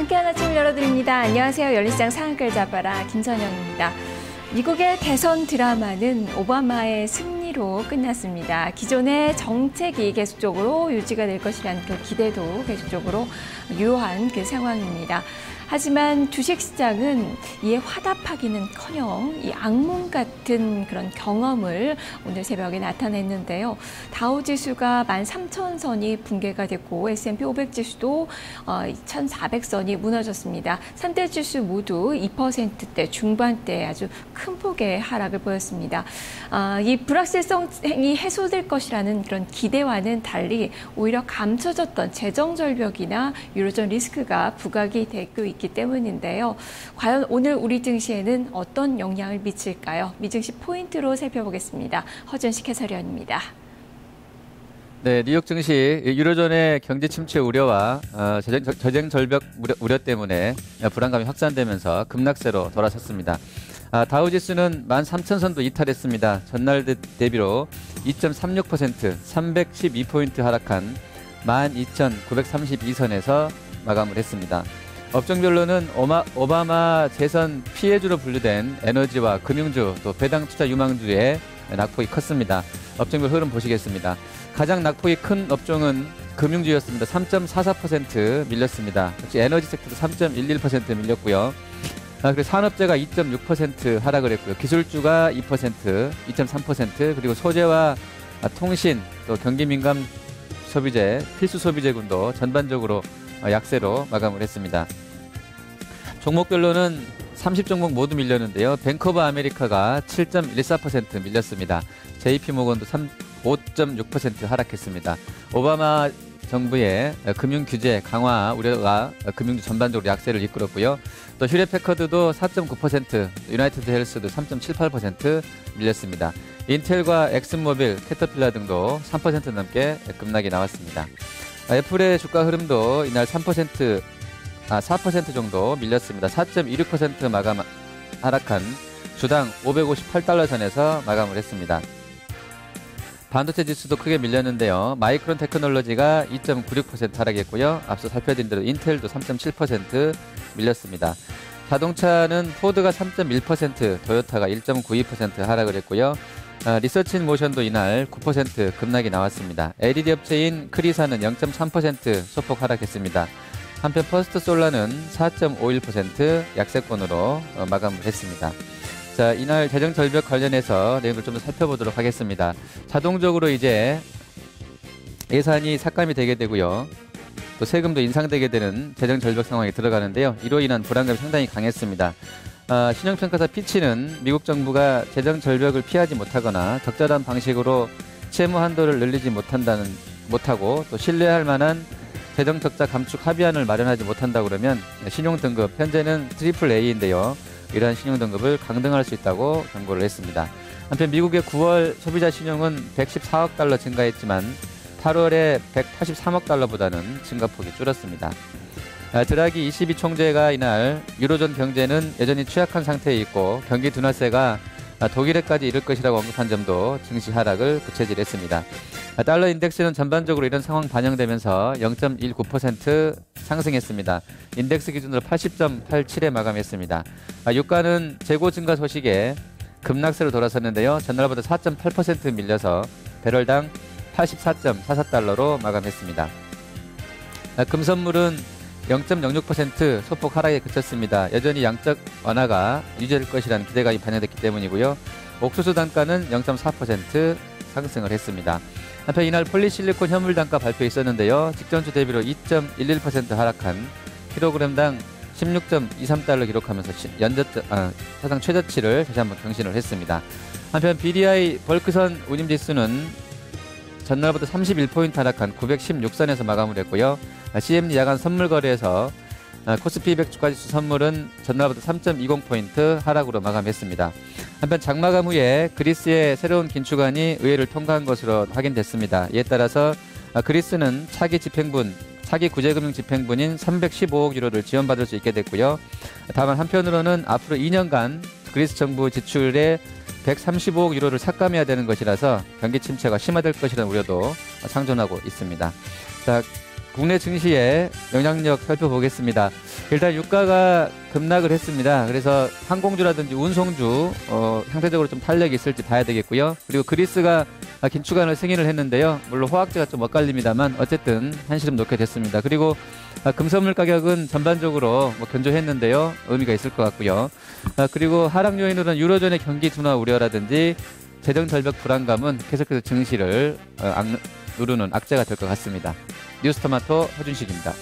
상쾌한 아침 열어드립니다. 안녕하세요. 열린시장 상한가를 잡아라 김선영입니다. 미국의 대선 드라마는 오바마의 승리로 끝났습니다. 기존의 정책이 계속적으로 유지가 될 것이라는 그 기대도 계속적으로 유효한 그 상황입니다. 하지만 주식시장은 이에 화답하기는커녕 이 악몽 같은 그런 경험을 오늘 새벽에 나타냈는데요. 다우지수가 13,000선이 붕괴가 됐고 S&P 500지수도 2,400선이 무너졌습니다. 3대 지수 모두 2%대 중반대 아주 큰 폭의 하락을 보였습니다. 이 불확실성이 해소될 것이라는 그런 기대와는 달리 오히려 감춰졌던 재정 절벽이나 유로존 리스크가 부각이 되고 있기 때문인데요. 과연 오늘 우리 증시에는 어떤 영향을 미칠까요? 미증시 포인트로 살펴보겠습니다. 허준식 해설위원입니다. 네, 뉴욕 증시 유로존의 경제 침체 우려와 재정 절벽 우려 때문에 불안감이 확산되면서 급락세로 돌아섰습니다. 다우지수는 13,000선도 이탈했습니다. 전날 대비로 2.36%, 312포인트 하락한 12,932선에서 마감을 했습니다. 업종별로는 오바마 재선 피해주로 분류된 에너지와 금융주, 또 배당 투자 유망주의 낙폭이 컸습니다. 업종별 흐름 보시겠습니다. 가장 낙폭이 큰 업종은 금융주였습니다. 3.44% 밀렸습니다. 역시 에너지 섹터도 3.11% 밀렸고요. 그리고 산업재가 2.6% 하락을 했고요. 기술주가 2%, 2.3%, 그리고 소재와 통신, 또 경기민감 소비재, 필수 소비재군도 전반적으로 약세로 마감을 했습니다. 종목별로는 30종목 모두 밀렸는데요. 뱅크 오브 아메리카가 7.14% 밀렸습니다. JP모건도 5.6% 하락했습니다. 오바마 정부의 금융 규제 강화 우려가 금융주 전반적으로 약세를 이끌었고요. 또 휴레패커드도 4.9%, 유나이티드 헬스도 3.78% 밀렸습니다. 인텔과 엑슨모빌, 캐터필라 등도 3% 넘게 급락이 나왔습니다. 애플의 주가 흐름도 이날 4% 정도 밀렸습니다. 4.26% 마감 하락한 주당 558달러 선에서 마감을 했습니다. 반도체 지수도 크게 밀렸는데요. 마이크론 테크놀로지가 2.96% 하락했고요. 앞서 살펴드린 대로 인텔도 3.7% 밀렸습니다. 자동차는 포드가 3.1%, 토요타가 1.92% 하락을 했고요. 리서치인모션도 이날 9% 급락이 나왔습니다. LED 업체인 크리사는 0.3% 소폭 하락했습니다. 한편 퍼스트솔라는 4.51% 약세권으로 마감을 했습니다. 자, 이날 재정 절벽 관련해서 내용을 좀 더 살펴보도록 하겠습니다. 자동적으로 이제 예산이 삭감이 되게 되고요. 또 세금도 인상되게 되는 재정 절벽 상황에 들어가는데요. 이로 인한 불안감이 상당히 강했습니다. 신용평가사 피치는 미국 정부가 재정 절벽을 피하지 못하거나 적절한 방식으로 채무 한도를 늘리지 못하고 또 신뢰할 만한 재정 적자 감축 합의안을 마련하지 못한다 그러면 신용 등급 현재는 AAA인데요. 이러한 신용 등급을 강등할 수 있다고 경고를 했습니다. 한편 미국의 9월 소비자 신용은 114억 달러 증가했지만 8월에 183억 달러보다는 증가폭이 줄었습니다. 드라기 ECB 총재가 이날 유로존 경제는 여전히 취약한 상태에 있고 경기 둔화세가 독일에까지 이를 것이라고 언급한 점도 증시 하락을 부채질했습니다. 달러 인덱스는 전반적으로 이런 상황 반영되면서 0.19% 상승했습니다. 인덱스 기준으로 80.87에 마감했습니다. 유가는 재고 증가 소식에 급락세로 돌아섰는데요. 전날보다 4.8% 밀려서 배럴당 84.44달러로 마감했습니다. 금선물은 0.06% 소폭 하락에 그쳤습니다. 여전히 양적 완화가 유지될 것이라는 기대감이 반영됐기 때문이고요. 옥수수 단가는 0.4% 상승을 했습니다. 한편 이날 폴리실리콘 현물 단가 발표 있었는데요. 직전주 대비로 2.11% 하락한 킬로그램당 16.23달러 기록하면서 사상 최저치를 다시 한번 경신을 했습니다. 한편 BDI 벌크선 운임지수는 전날보다 31포인트 하락한 916선에서 마감을 했고요. CME 야간 선물 거래에서 코스피 200 주가지수 선물은 전날보다 3.20포인트 하락으로 마감했습니다. 한편 장마감 후에 그리스의 새로운 긴축안이 의회를 통과한 것으로 확인됐습니다. 이에 따라서 그리스는 차기 구제금융 집행분인 315억 유로를 지원받을 수 있게 됐고요. 다만 한편으로는 앞으로 2년간 그리스 정부 지출에 135억 유로를 삭감해야 되는 것이라서 경기 침체가 심화될 것이라는 우려도 상존하고 있습니다. 자, 국내 증시의 영향력 살펴보겠습니다. 일단 유가가 급락을 했습니다. 그래서 항공주라든지 운송주 상대적으로 좀 탄력이 있을지 봐야 되겠고요. 그리고 그리스가 긴축안을 승인을 했는데요. 물론 호황제가 좀 엇갈립니다만 어쨌든 한시름 놓게 됐습니다. 그리고 금선물 가격은 전반적으로 견조했는데요. 의미가 있을 것 같고요. 그리고 하락 요인으로는 유로존의 경기 둔화 우려라든지 재정 절벽 불안감은 계속해서 증시를 누르는 악재가 될 것 같습니다. 뉴스토마토 허준식입니다.